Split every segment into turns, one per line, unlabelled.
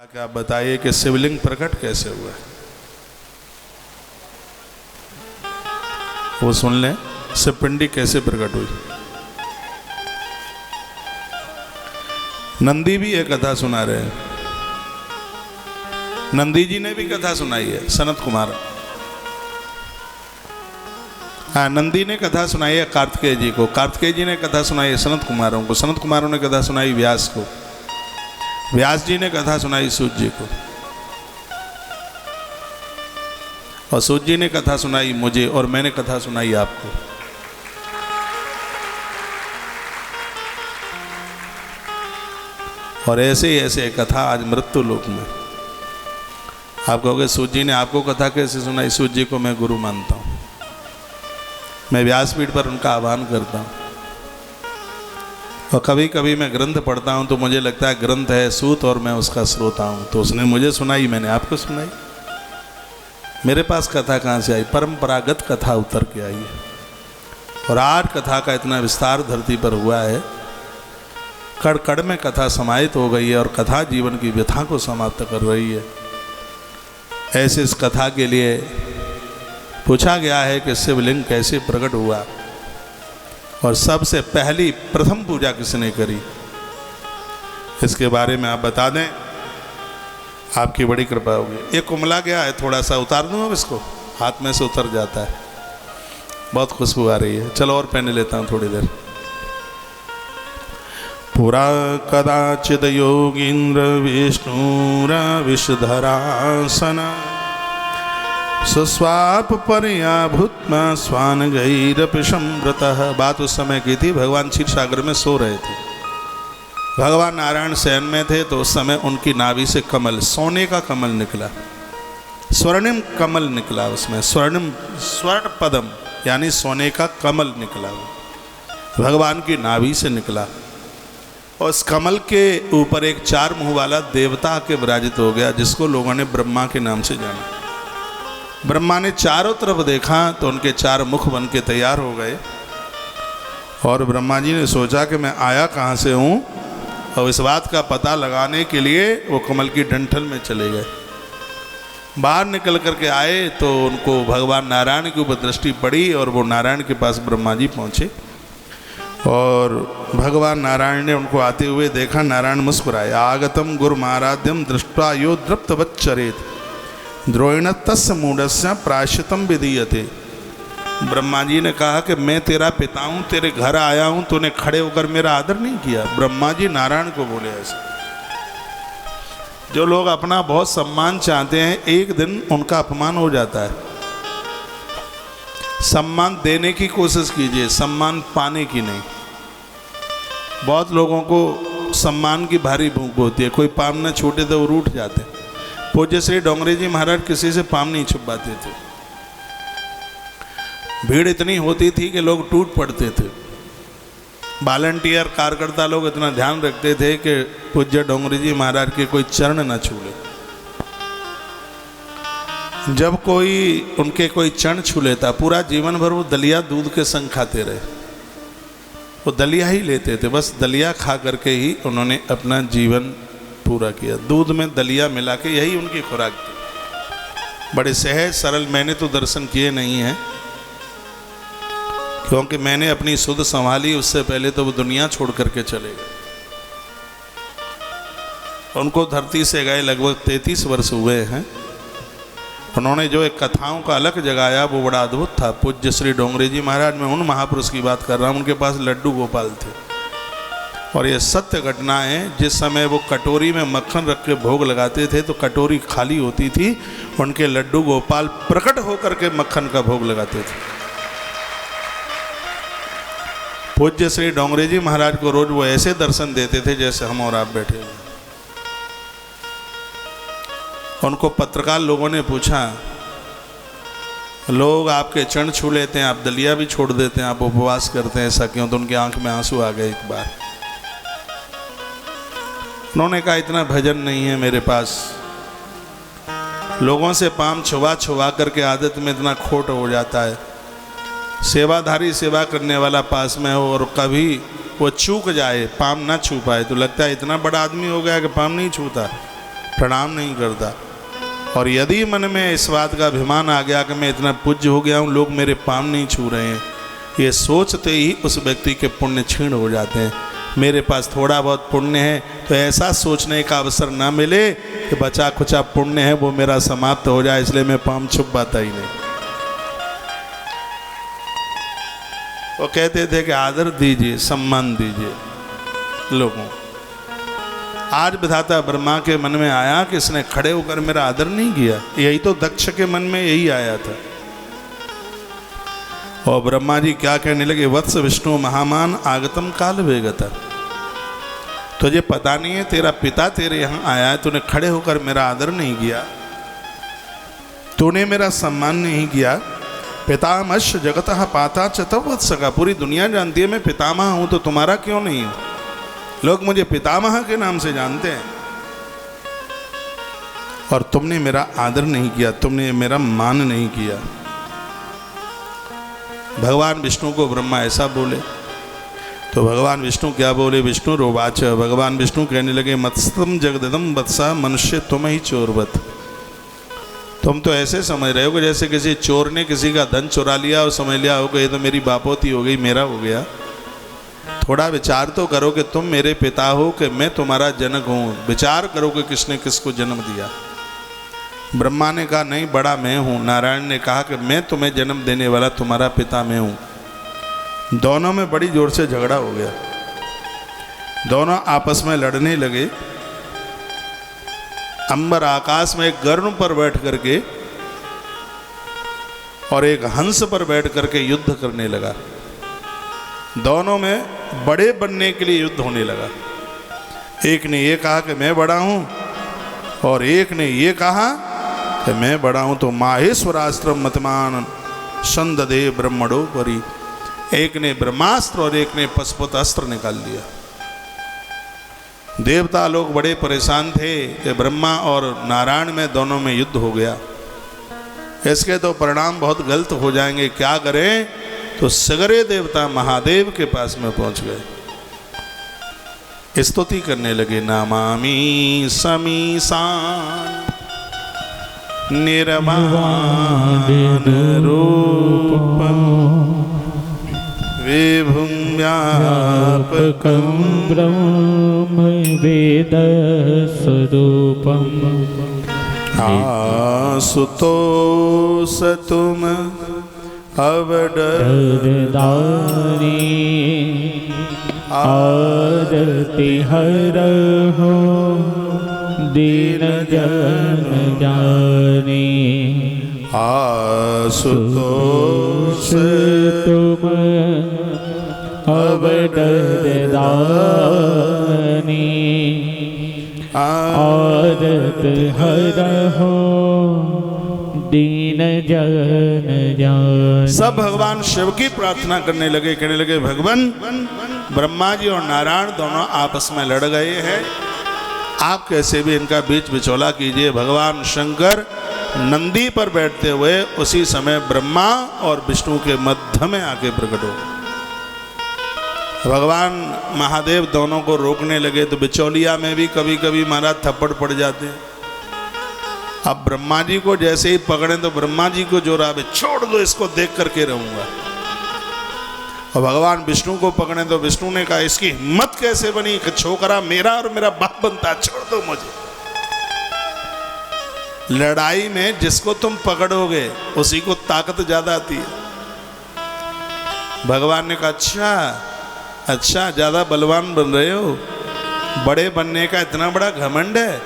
कि आप बताइए कि शिवलिंग प्रकट कैसे हुआ है। वो सुन लें, शिवपिंडी कैसे प्रकट हुई। नंदी भी ये कथा सुना रहे हैं। नंदी जी ने भी कथा सुनाई है, सनत कुमार। हाँ, नंदी ने कथा सुनाई है कार्तिकेय जी को, कार्तिकेय जी ने कथा सुनाई है सनत कुमारों को, सनत कुमारों ने कथा सुनाई व्यास को, व्यास जी ने कथा सुनाई सूत जी को, और सूत जी ने कथा सुनाई मुझे, और मैंने कथा सुनाई आपको। और ऐसे ही ऐसे कथा आज मृत्यु लोक में। आप कहोगे सूत जी ने आपको कथा कैसे सुनाई? सूत जी को मैं गुरु मानता हूँ, मैं व्यासपीठ पर उनका आह्वान करता हूँ। और कभी कभी मैं ग्रंथ पढ़ता हूँ तो मुझे लगता है ग्रंथ है सूत और मैं उसका श्रोता हूँ। तो उसने मुझे सुनाई, मैंने आपको सुनाई। मेरे पास कथा कहाँ से आई? परंपरागत कथा उतर के आई है। और आज कथा का इतना विस्तार धरती पर हुआ है, कड़ कड़ में कथा समाहित हो गई है और कथा जीवन की व्यथा को समाप्त कर रही है। ऐसे इस कथा के लिए पूछा गया है कि शिवलिंग कैसे प्रकट हुआ और सबसे पहली प्रथम पूजा किसने करी, इसके बारे में आप बता दें, आपकी बड़ी कृपा होगी। ये कुमला गया है, थोड़ा सा उतार दूँ अब इसको, हाथ में से उतर जाता है, बहुत खुशबू आ रही है। चलो और पहन लेता हूँ थोड़ी देर। पुरा कदाचिद योगींद्र विष्णुरा विषधरासना सुस्वाप परया भूत्मा स्वान गैरपि संवृतः। बात उस समय की थी, भगवान क्षीर सागर में सो रहे थे। भगवान नारायण शयन में थे तो उस समय उनकी नाभि से कमल, सोने का कमल निकला, स्वर्णिम कमल निकला, उसमें स्वर्णिम, स्वर्ण पदम यानी सोने का कमल निकला, भगवान की नाभि से निकला। और उस कमल के ऊपर एक चार मुंह वाला देवता के विराजित हो गया, जिसको लोगों ने ब्रह्मा के नाम से जाना। ब्रह्मा ने चारों तरफ देखा तो उनके चार मुख बन के तैयार हो गए। और ब्रह्मा जी ने सोचा कि मैं आया कहाँ से हूँ, और इस बात का पता लगाने के लिए वो कमल की डंठल में चले गए। बाहर निकल करके आए तो उनको भगवान नारायण के ऊपर दृष्टि पड़ी और वो नारायण के पास ब्रह्मा जी पहुँचे। और भगवान नारायण ने उनको आते हुए देखा। नारायण मुस्कुराए। आगतम गुरुमाराध्यम दृष्ट्वा यो दृप्तवच्चरेत द्रोहिण तस्य मूढ़स्य प्रायश्चितम विधीयते। ब्रह्मा जी ने कहा कि मैं तेरा पिता हूँ, तेरे घर आया हूँ, तूने खड़े होकर मेरा आदर नहीं किया। ब्रह्मा जी नारायण को बोले ऐसे। जो लोग अपना बहुत सम्मान चाहते हैं, एक दिन उनका अपमान हो जाता है। सम्मान देने की कोशिश कीजिए, सम्मान पाने की नहीं। बहुत लोगों को सम्मान की भारी भूख होती है, कोई पाम न छूटे तो वो रूठ जाते हैं। पूज्य श्री डोंगरे जी महाराज किसी से पाम नहीं छुपाते थे। भीड़ इतनी होती थी कि लोग टूट पड़ते थे। वॉलंटियर कार्यकर्ता लोग इतना ध्यान रखते थे कि पूज्य डोंगरे जी महाराज के कोई चरण न छू ले। जब कोई उनके कोई चरण छू लेता, पूरा जीवन भर वो दलिया दूध के संग खाते रहे। वो दलिया ही लेते थे, बस दलिया खा करके ही उन्होंने अपना जीवन पूरा किया। दूध में दलिया मिला के, यही उनकी खुराक थी। बड़े सहज सरल। मैंने तो दर्शन किए नहीं हैं, क्योंकि मैंने अपनी सुध संभाली, उससे पहले तो वो दुनिया छोड़ करके चले गए। उनको धरती से गए लगभग 33 वर्ष हुए हैं। उन्होंने जो एक कथाओं का अलग जगाया वो बड़ा अद्भुत था। पूज्य श्री डोंगरे जी महाराज, मैं उन महापुरुष की बात कर रहा हूँ, उनके पास लड्डू गोपाल थे। और ये सत्य घटना है। जिस समय वो कटोरी में मक्खन रख के भोग लगाते थे तो कटोरी खाली होती थी, उनके लड्डू गोपाल प्रकट होकर के मक्खन का भोग लगाते थे। पूज्य श्री डोंगरे जी महाराज को रोज वो ऐसे दर्शन देते थे जैसे हम और आप बैठे हुए। उनको पत्रकार लोगों ने पूछा, लोग आपके चरण छू लेते हैं, आप दलिया भी छोड़ देते हैं, आप उपवास करते हैं, ऐसा क्यों? तो उनकी आंख में आंसू आ गए एक बार। उन्होंने कहा, इतना भजन नहीं है मेरे पास, लोगों से पाम छुआ छुआ करके आदत में इतना खोट हो जाता है। सेवाधारी सेवा करने वाला पास में हो और कभी वो चूक जाए, पाम ना छू पाए, तो लगता है इतना बड़ा आदमी हो गया कि पाम नहीं छूता। प्रणाम नहीं करता। और यदि मन में इस बात का अभिमान आ गया कि मैं इतना पूज्य हो गया हूँ, लोग मेरे पाँव नहीं छू रहे हैं, ये सोचते ही उस व्यक्ति के पुण्य क्षीण हो जाते हैं। मेरे पास थोड़ा बहुत पुण्य है तो ऐसा सोचने का अवसर ना मिले कि बचा खुचा पुण्य है वो मेरा समाप्त हो जाए, इसलिए मैं पाँव छुप पाता ही नहीं। वो कहते थे कि आदर दीजिए, सम्मान दीजिए लोगों। आज विधाता ब्रह्मा के मन में आया कि इसने खड़े होकर मेरा आदर नहीं किया। यही तो दक्ष के मन में यही आया था। और ब्रह्मा जी क्या कहने लगे, वत्स विष्णु महामान आगतम काल वेगता, तुझे पता नहीं है तेरा पिता तेरे यहाँ आया है, तूने खड़े होकर मेरा आदर नहीं किया, तूने मेरा सम्मान नहीं किया। पितामह जगतः पाता चतुर्वत्स का, पूरी दुनिया जानती है मैं पितामह हूँ, तो तुम्हारा क्यों नहीं हूँ? लोग मुझे पितामह के नाम से जानते हैं और तुमने मेरा आदर नहीं किया, तुमने मेरा मान नहीं किया। भगवान विष्णु को ब्रह्मा ऐसा बोले तो भगवान विष्णु क्या बोले, विष्णु रोवाच, भगवान विष्णु कहने लगे, मत्स्तम जगदम वत्सा मनुष्य तुम ही चोरवत। तुम तो ऐसे समझ रहे हो कि जैसे किसी चोर ने किसी का धन चुरा लिया और समझ लिया हो कि ये तो मेरी बापोती हो गई, मेरा हो गया। थोड़ा विचार तो करो कि तुम मेरे पिता हो कि मैं तुम्हारा जनक हूँ। विचार करो कि किसने किसको जन्म दिया। ब्रह्मा ने कहा नहीं, बड़ा मैं हूँ। नारायण ने कहा कि मैं तुम्हें जन्म देने वाला तुम्हारा पिता मैं हूँ। दोनों में बड़ी जोर से झगड़ा हो गया, दोनों आपस में लड़ने लगे। अंबर आकाश में एक गरुड़ पर बैठ करके और एक हंस पर बैठ करके युद्ध करने लगा। दोनों में बड़े बनने के लिए युद्ध होने लगा। एक ने ये कहा कि मैं बड़ा हूँ और एक ने ये कहा कि मैं बड़ा हूँ। तो माहेश्वरास्त्र मतमान संददे ब्रह्मणो परी, एक ने ब्रह्मास्त्र और एक ने पशुपत अस्त्र निकाल लिया। देवता लोग बड़े परेशान थे कि ब्रह्मा और नारायण में दोनों में युद्ध हो गया, इसके तो परिणाम बहुत गलत हो जाएंगे, क्या करें? तो सगरे देवता महादेव के पास में पहुंच गए, स्तुति करने लगे। नामामि समीसान निर्वाण रूपम विभुं व्यापकं
ब्रह्म वेद स्वरूपम
आसुतोष तुम
अवडरदारी आरति हरहो दीन जन जानी।
आसुतोष
तुम अवडरदानी आरत हरहो दीन जन जानी।
सब भगवान शिव की प्रार्थना करने लगे, कहने लगे भगवान ब्रह्मा जी और नारायण दोनों आपस में लड़ गए हैं, आप कैसे भी इनका बीच बिचौला कीजिए। भगवान शंकर नंदी पर बैठते हुए उसी समय ब्रह्मा और विष्णु के मध्य में आके प्रकट हो। भगवान महादेव दोनों को रोकने लगे तो बिचौलिया में भी कभी कभी महाराज थप्पड़ पड़ जाते हैं। अब ब्रह्मा जी को जैसे ही पकड़े तो ब्रह्मा जी को जोर आवे, छोड़ दो इसको, देख करके रहूंगा। और भगवान विष्णु को पकड़े तो विष्णु ने कहा इसकी हिम्मत कैसे बनी कि छोकरा मेरा और मेरा बाप बनता, छोड़ दो मुझे। लड़ाई में जिसको तुम पकड़ोगे उसी को ताकत ज्यादा आती है। भगवान ने कहा अच्छा ज्यादा बलवान बन रहे हो, बड़े बनने का इतना बड़ा घमंड है,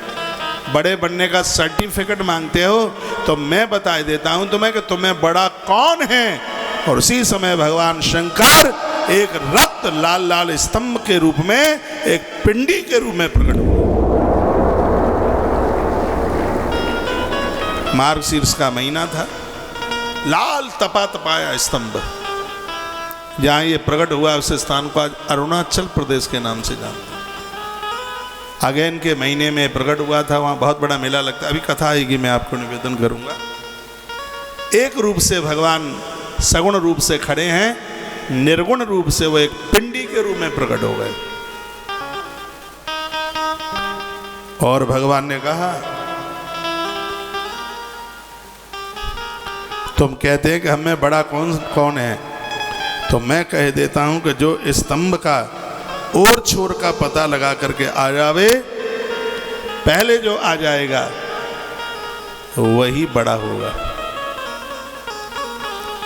बड़े बनने का सर्टिफिकेट मांगते हो, तो मैं बता देता हूं तुम्हें कि तुम्हें बड़ा कौन है। और उसी समय भगवान शंकर एक रक्त लाल लाल स्तंभ के रूप में, एक पिंडी के रूप में प्रकट हुए। मार्गशीर्ष का महीना था, लाल तपा तपाया स्तंभ जहां ये प्रकट हुआ उस स्थान को आज अरुणाचल प्रदेश के नाम से जानते हैं। अगेन के महीने में प्रकट हुआ था, वहाँ बहुत बड़ा मेला लगता है। अभी कथा आएगी, मैं आपको निवेदन करूँगा। एक रूप से भगवान सगुण रूप से खड़े हैं, निर्गुण रूप से वो एक पिंडी के रूप में प्रकट हो गए। और भगवान ने कहा, तुम कहते हैं कि हमें बड़ा कौन है, तो मैं कह देता हूं कि जो स्तंभ का और छोर का पता लगा करके आ जावे, पहले जो आ जाएगा वही बड़ा होगा।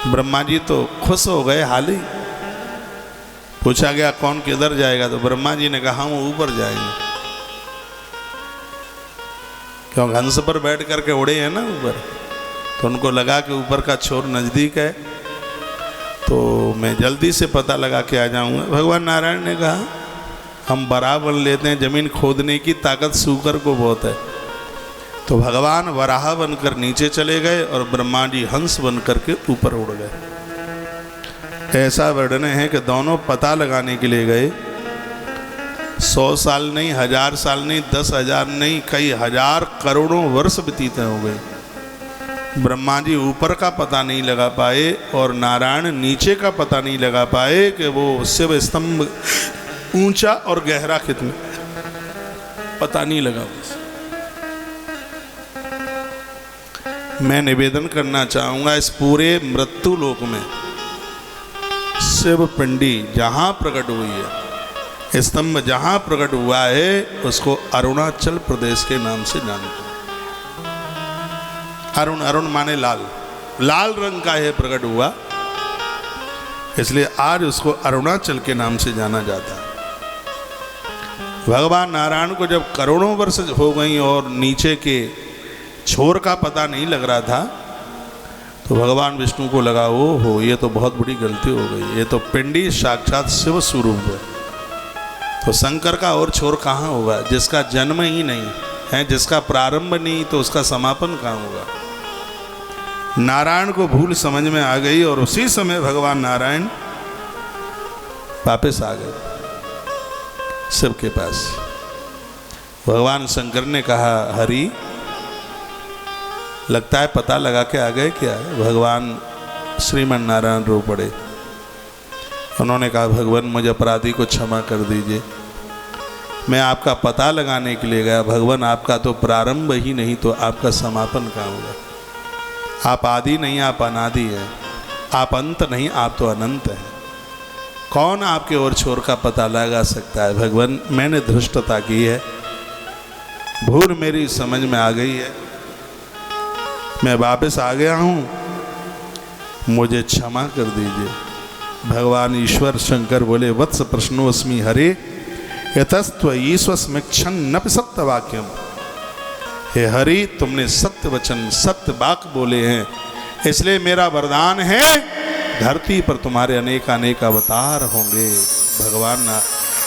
ब्रह्मा जी तो खुश हो गए हाल ही। पूछा गया कौन किधर जाएगा, तो ब्रह्मा जी ने कहा हम ऊपर जाएंगे, क्यों हंस पर बैठ करके उड़े हैं ना ऊपर, तो उनको लगा कि ऊपर का छोर नज़दीक है, तो मैं जल्दी से पता लगा के आ जाऊंगा। भगवान नारायण ने कहा हम बराबर लेते हैं, जमीन खोदने की ताकत सूकर को बहुत है। तो भगवान वराह बनकर नीचे चले गए और ब्रह्मा जी हंस बनकर के ऊपर उड़ गए। ऐसा वर्णन है कि दोनों पता लगाने के लिए गए, 100 साल नहीं, 1000 साल नहीं, 10,000 नहीं, कई हजार करोड़ों वर्ष व्यतीत हो गए। ब्रह्मा जी ऊपर का पता नहीं लगा पाए और नारायण नीचे का पता नहीं लगा पाए कि वो शिव स्तंभ ऊंचा और गहरा कितना, पता नहीं लगा। मैं निवेदन करना चाहूंगा, इस पूरे मृत्यु लोक में शिव पिंडी जहां प्रकट हुई है, स्तंभ जहां प्रकट हुआ है, उसको अरुणाचल प्रदेश के नाम से जानते हैं। अरुण, अरुण माने लाल, लाल रंग का है प्रकट हुआ, इसलिए आज उसको अरुणाचल के नाम से जाना जाता है। भगवान नारायण को जब करोड़ों वर्ष हो गई और नीचे के छोर का पता नहीं लग रहा था, तो भगवान विष्णु को लगा हो ये तो बहुत बड़ी गलती हो गई, ये तो पिंडी साक्षात शिव स्वरूप है, तो शंकर का और छोर कहाँ होगा, जिसका जन्म ही नहीं है, जिसका प्रारंभ नहीं, तो उसका समापन कहाँ होगा। नारायण को भूल समझ में आ गई और उसी समय भगवान नारायण वापस आ गए शिव के पास। भगवान शंकर ने कहा हरि, लगता है पता लगा के आ गए क्या। भगवान श्रीमन नारायण रो पड़े। उन्होंने कहा भगवान मुझे अपराधी को क्षमा कर दीजिए, मैं आपका पता लगाने के लिए गया, भगवान आपका तो प्रारंभ ही नहीं, तो आपका समापन कहाँ होगा। आप आदि नहीं, आप अनादि हैं, आप अंत नहीं, आप तो अनंत हैं। कौन आपके और छोर का पता लगा सकता है। भगवान मैंने धृष्टता की है, भूल मेरी समझ में आ गई है, मैं वापस आ गया हूँ, मुझे क्षमा कर दीजिए। भगवान ईश्वर शंकर बोले वत्स प्रश्नोस्मि हरे यतस्त्व ईश्वस्मिक्षण नपि सत्य वाक्यम। हे हरि, तुमने सत्य वचन सत्य वाक बोले हैं, इसलिए मेरा वरदान है धरती पर तुम्हारे अनेक अनेक अवतार होंगे। भगवान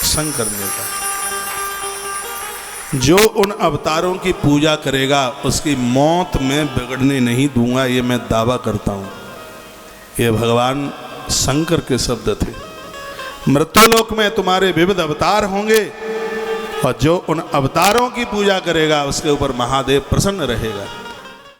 शंकर ने कहा जो उन अवतारों की पूजा करेगा उसकी मौत में बिगड़ने नहीं दूंगा, ये मैं दावा करता हूँ। ये भगवान शंकर के शब्द थे। मृत्युलोक में तुम्हारे विविध अवतार होंगे और जो उन अवतारों की पूजा करेगा उसके ऊपर महादेव प्रसन्न रहेगा।